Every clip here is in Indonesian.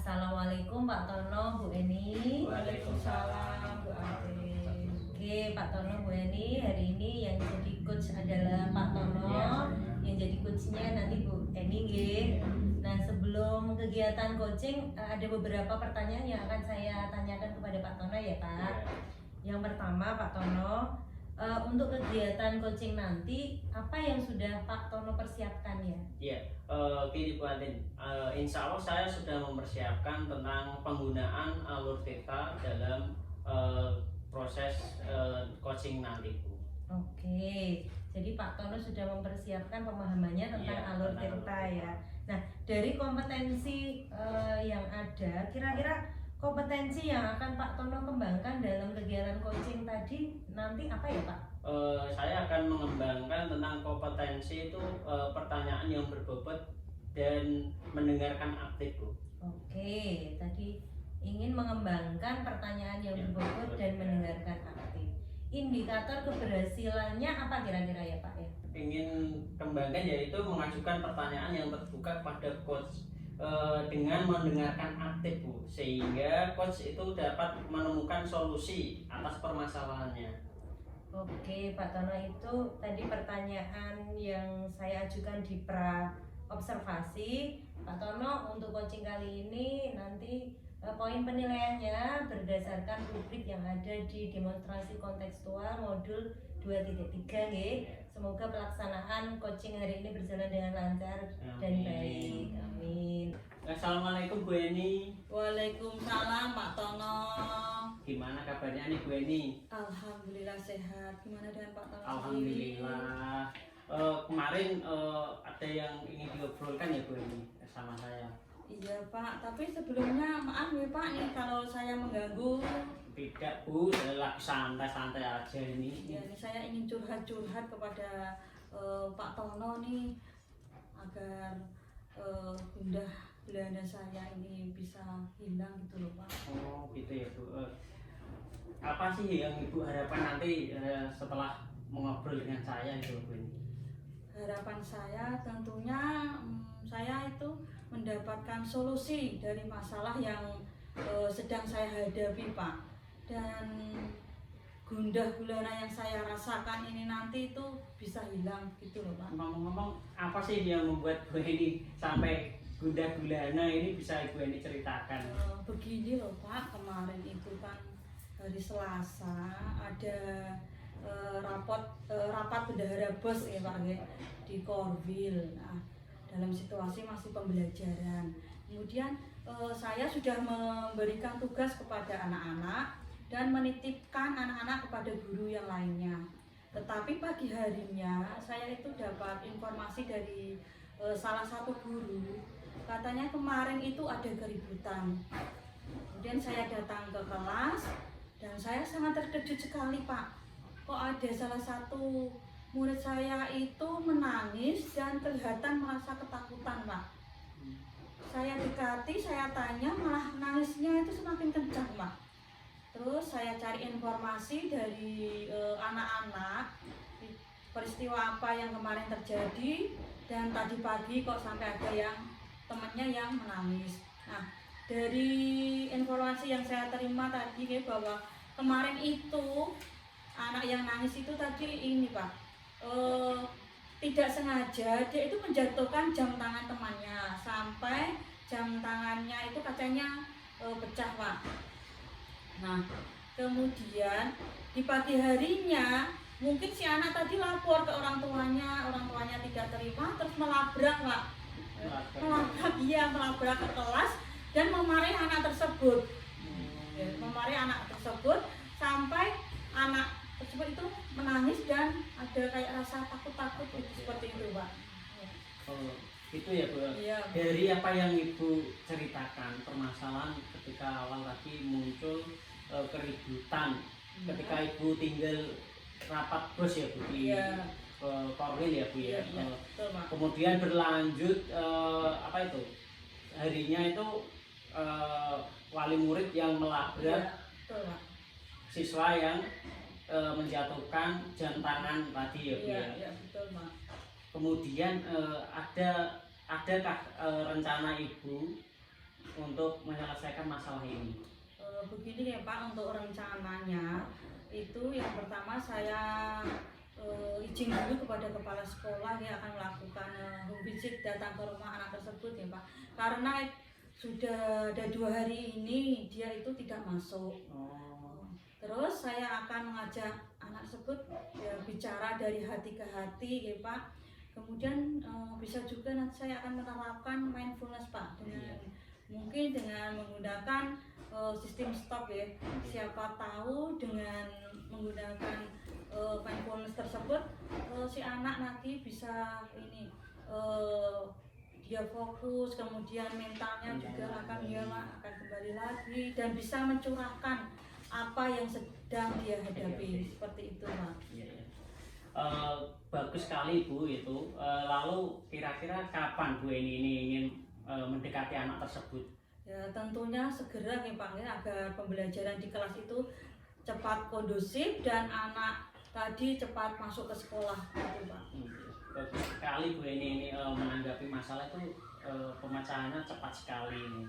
Assalamualaikum Pak Tono, Bu Eni. Waalaikumsalam Bu Ade. Oke Pak Tono, Bu Eni, hari ini yang jadi coach adalah Pak Tono, yang jadi coachnya nanti Bu Eni. Nah, sebelum kegiatan coaching ada beberapa pertanyaan yang akan saya tanyakan kepada Pak Tono ya Pak. Yang pertama Pak Tono, untuk kegiatan coaching nanti apa yang sudah Pak Tono persiapkan ya? Iya, gini Bu Adin, insya Allah saya sudah mempersiapkan tentang penggunaan alur theta dalam proses coaching nanti Bu. Oke, jadi Pak Tono sudah mempersiapkan pemahamannya tentang alur theta ya. Nah, dari kompetensi yang ada, kira-kira kompetensi yang akan Pak Tono kembangkan dalam kegiatan coaching tadi nanti apa ya Pak? Saya akan mengembangkan tentang kompetensi itu pertanyaan yang berbobot dan mendengarkan aktif Bu. Oke, tadi ingin mengembangkan pertanyaan yang berbobot dan mendengarkan aktif. Indikator keberhasilannya apa kira-kira ya Pak ya? Ingin kembangkan yaitu mengajukan pertanyaan yang terbuka kepada coach dengan mendengarkan aktif Bu, sehingga coach itu dapat menemukan solusi atas permasalahannya. Oke Pak Tono, itu tadi pertanyaan yang saya ajukan di pra observasi. Pak Tono, untuk coaching kali ini nanti poin penilaiannya berdasarkan rubrik yang ada di demonstrasi kontekstual modul 2.3 nggih. Semoga pelaksanaan coaching hari ini berjalan dengan lancar dan baik. Amin. Assalamualaikum Bu Eni. Waalaikumsalam Pak Tono. Gimana kabarnya nih Bu Eni? Alhamdulillah sehat. Gimana dengan Pak Tono? Alhamdulillah. Kemarin ada yang ingin diobrolkan ya Bu Eni sama saya. Iya Pak, tapi sebelumnya maaf ya Pak nih kalau saya mengganggu. Tidak Bu, saya lagi santai-santai aja ini. Ya, ini saya ingin curhat-curhat kepada Pak Tono nih agar gundah gulana saya ini bisa hilang gitu loh Pak. Oh gitu ya Bu. Apa sih yang Ibu harapkan nanti setelah mengobrol dengan saya itu Bu ini? Harapan saya tentunya saya itu mendapatkan solusi dari masalah yang sedang saya hadapi Pak. Dan gundah gulana yang saya rasakan ini nanti itu bisa hilang gitu loh Pak. Ngomong-ngomong, apa sih yang membuat Bu ini sampai gundah gulana ini bisa Ibu ini ceritakan? Begini loh Pak, kemarin itu kan hari Selasa ada rapat bendahara bos ya Pak di Korwil. Nah, dalam situasi masih pembelajaran. Kemudian saya sudah memberikan tugas kepada anak-anak dan menitipkan anak-anak kepada guru yang lainnya. Tetapi pagi harinya saya itu dapat informasi dari salah satu guru, katanya kemarin itu ada keributan. Kemudian saya datang ke kelas dan saya sangat terkejut sekali Pak. Kok ada salah satu murid saya itu menangis dan kelihatan merasa ketakutan Pak. Saya dekati, saya tanya, malah nangisnya itu semakin kencang Pak. Terus saya cari informasi dari anak-anak peristiwa apa yang kemarin terjadi, dan tadi pagi kok sampai ada yang temannya yang menangis. Nah, dari informasi yang saya terima tadi bahwa kemarin itu anak yang nangis itu tadi ini Pak, tidak sengaja dia itu menjatuhkan jam tangan temannya sampai jam tangannya itu kacanya pecah Pak. Nah, kemudian di pagi harinya mungkin si anak tadi lapor ke orang tuanya tidak terima, terus melabrak Pak. Melabrak ke kelas dan memarahi anak tersebut. Memarahi anak tersebut sampai anak tersebut itu menangis dan ada kayak rasa takut-takut seperti itu Pak. Oh, itu ya Bu. Iya. Dari apa yang Ibu ceritakan, permasalahan ketika awal tadi muncul keributan ketika Ibu tinggal rapat bos ya Bu di Korwil ya Bu ya. Betul, Pak. Kemudian berlanjut apa itu? Harinya itu wali murid yang melabrak betul, Pak. siswa yang menjatuhkan jam tangan tadi ya Bu ya. Iya, betul, Pak. Kemudian adakah rencana Ibu untuk menyelesaikan masalah ini? Begini ya Pak, untuk rencananya itu yang pertama saya izin dulu kepada kepala sekolah yang akan melakukan home visit, datang ke rumah anak tersebut ya Pak, karena sudah ada 2 hari ini dia itu tidak masuk. Terus saya akan mengajak anak tersebut ya, bicara dari hati ke hati ya Pak. Kemudian bisa juga nanti saya akan menerapkan mindfulness Pak, dengan mungkin dengan menggunakan sistem stop ya. Siapa tahu dengan menggunakan mindfulness tersebut si anak nanti bisa ini dia fokus, kemudian mentalnya juga akan kembali lagi dan bisa mencurahkan apa yang sedang dia hadapi. Seperti itu Pak. Bagus sekali Bu itu. Lalu kira-kira kapan Bu ini ingin mendekati anak tersebut? Ya tentunya segera ya Pak ya, agar pembelajaran di kelas itu cepat kondusif dan anak tadi cepat masuk ke sekolah gitu Pak. Bagus sekali Bu ini menanggapi masalah itu, pemecahannya cepat sekali ini.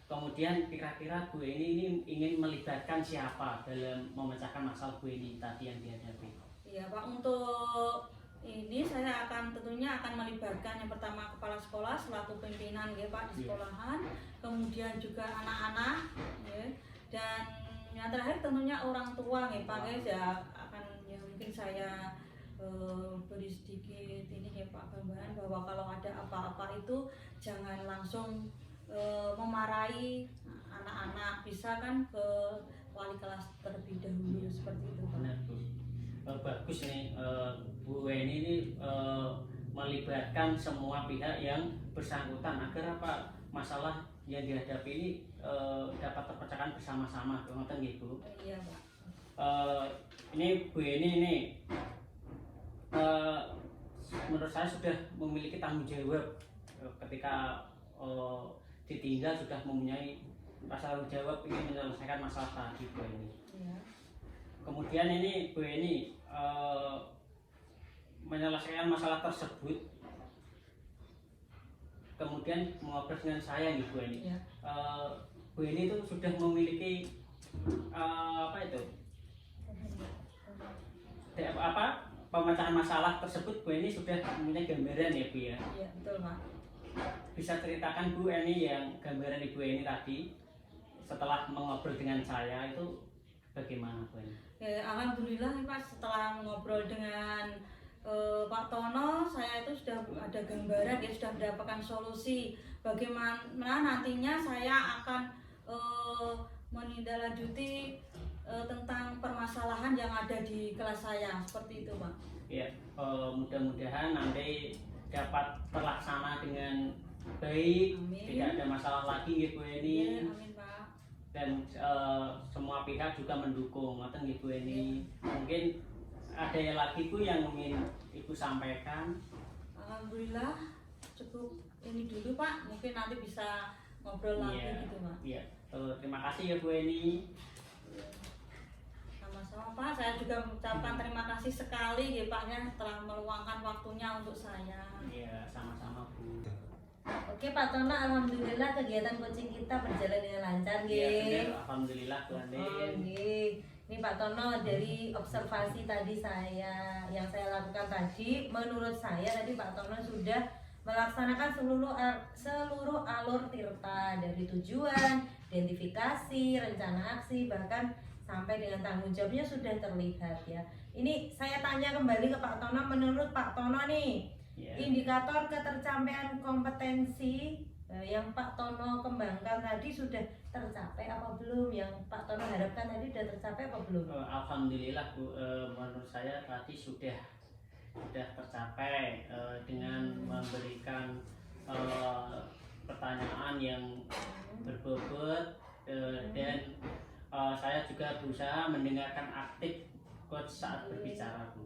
Kemudian kira-kira Bu ini ingin melibatkan siapa dalam memecahkan masalah Bu ini tadi yang dihadapi? Iya Pak, untuk ini saya tentunya akan melibatkan yang pertama kepala sekolah selaku pimpinan ya Pak di sekolahan, kemudian juga anak-anak ya, dan yang terakhir tentunya orang tua ya Pak ya, akan ya mungkin saya beri sedikit ini ya Pak gambaran bahwa kalau ada apa-apa itu jangan langsung memarahi anak-anak, bisa kan ke wali kelas terlebih dahulu seperti itu Pak. Benar Bu. Bagus nih Bu Weni ini melibatkan semua pihak yang bersangkutan agar apa masalah yang dihadapi ini dapat terpecahkan bersama-sama, ngoten nggih Bu. Iya Pak. Ini Bu Weni ini menurut saya sudah memiliki tanggung jawab ketika ditinggal, sudah mempunyai rasa tanggung jawab ingin menyelesaikan masalah tadi Bu Weni. Iya. Kemudian ini Bu Weni menyelesaikan masalah tersebut, kemudian mengobrol dengan saya nih Bu Weni. Iya. Bu Weni itu sudah memiliki pemecahan masalah tersebut. Bu Eni sudah mempunyai gambaran ya Bu ya? Iya betul Pak. Bisa ceritakan Bu Eni yang gambaran Ibu Eni tadi setelah mengobrol dengan saya itu bagaimana Bu Eni? Ya, alhamdulillah Pak, setelah ngobrol dengan Pak Tono, saya itu sudah ada gambaran, ya sudah mendapatkan solusi bagaimana nantinya saya akan menindaklanjuti tentang permasalahan yang ada di kelas saya, seperti itu Pak. Ya, mudah-mudahan nanti dapat terlaksana dengan baik. Amin. Tidak ada masalah lagi ya Bu Eni. Ya, amin Pak. Dan semua pihak juga mendukung, ngoten nggih Bu Eni. Ya. Mungkin ada yang lagi Bu yang ingin Ibu sampaikan? Alhamdulillah cukup ini dulu Pak, mungkin nanti bisa ngobrol lagi gitu Pak. Iya. Terima kasih ya Bu Eni. Sama-sama Pak, saya juga mengucapkan terima kasih sekali ya Pak ya telah meluangkan waktunya untuk saya. Iya, sama-sama Bu. Oke Pak Tono, alhamdulillah kegiatan coaching kita berjalan dengan lancar nggih. Iya, alhamdulillah Bu Andi. Ini Pak Tono, dari observasi tadi yang saya lakukan tadi, menurut saya tadi Pak Tono sudah melaksanakan seluruh alur tirta, dari tujuan, identifikasi, rencana aksi, bahkan sampai dengan tanggung jawabnya sudah terlihat ya. Ini saya tanya kembali ke Pak Tono, menurut Pak Tono nih, indikator ketercapaian kompetensi yang Pak Tono kembangkan tadi sudah tercapai apa belum? Yang Pak Tono harapkan tadi sudah tercapai apa belum? Alhamdulillah Bu, menurut saya tadi sudah tercapai dengan memberikan pertanyaan yang berbobot dan saya juga berusaha mendengarkan aktif coach saat berbicara Bu.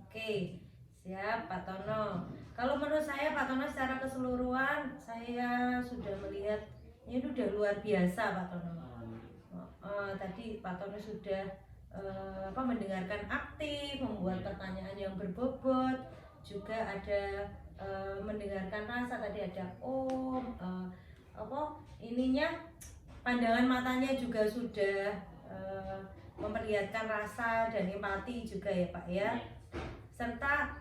Oke, siap Pak Tono. Kalau menurut saya Pak Tono secara keseluruhan saya sudah melihat ini udah luar biasa Pak Tono. Tadi Pak Tono sudah mendengarkan aktif, membuat pertanyaan yang berbobot, juga ada mendengarkan rasa, tadi ada ininya pandangan matanya juga sudah memperlihatkan rasa dan empati juga ya Pak ya. Serta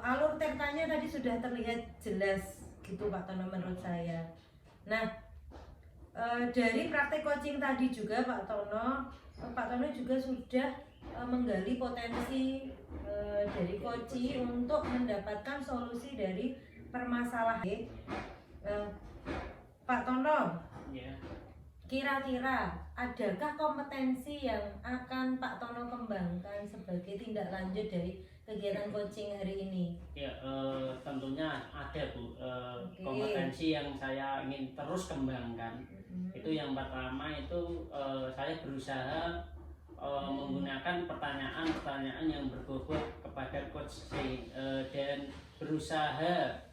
alur tertanya tadi sudah terlihat jelas gitu Pak Tono menurut saya. Nah, dari praktek coaching tadi juga Pak Tono juga sudah menggali potensi dari coaching untuk mendapatkan solusi dari permasalahan. Pak Tono, kira-kira adakah kompetensi yang akan Pak Tono kembangkan sebagai tindak lanjut dari kegiatan coaching hari ini? Ya, tentunya ada Bu, kompetensi yang saya ingin terus kembangkan. Itu yang pertama itu saya berusaha menggunakan pertanyaan-pertanyaan yang berbobot kepada coach dan berusaha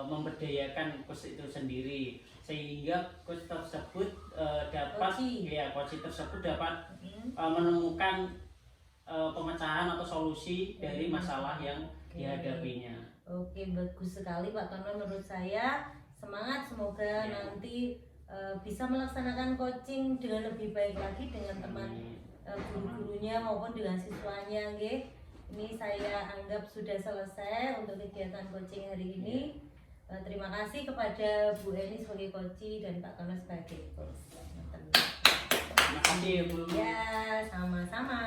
memberdayakan coach itu sendiri sehingga coach tersebut dapat menemukan pemecahan atau solusi dari masalah yang dihadapinya. Oke, bagus sekali Pak Tono. Menurut saya semangat, semoga nanti bisa melaksanakan coaching dengan lebih baik lagi dengan teman guru-gurunya maupun dengan siswanya. Ini saya anggap sudah selesai untuk kegiatan coaching hari ini. Terima kasih kepada Bu Eni sebagai coach dan Pak Tono sebagai coach. Terima kasih Bu. Ya, sama-sama.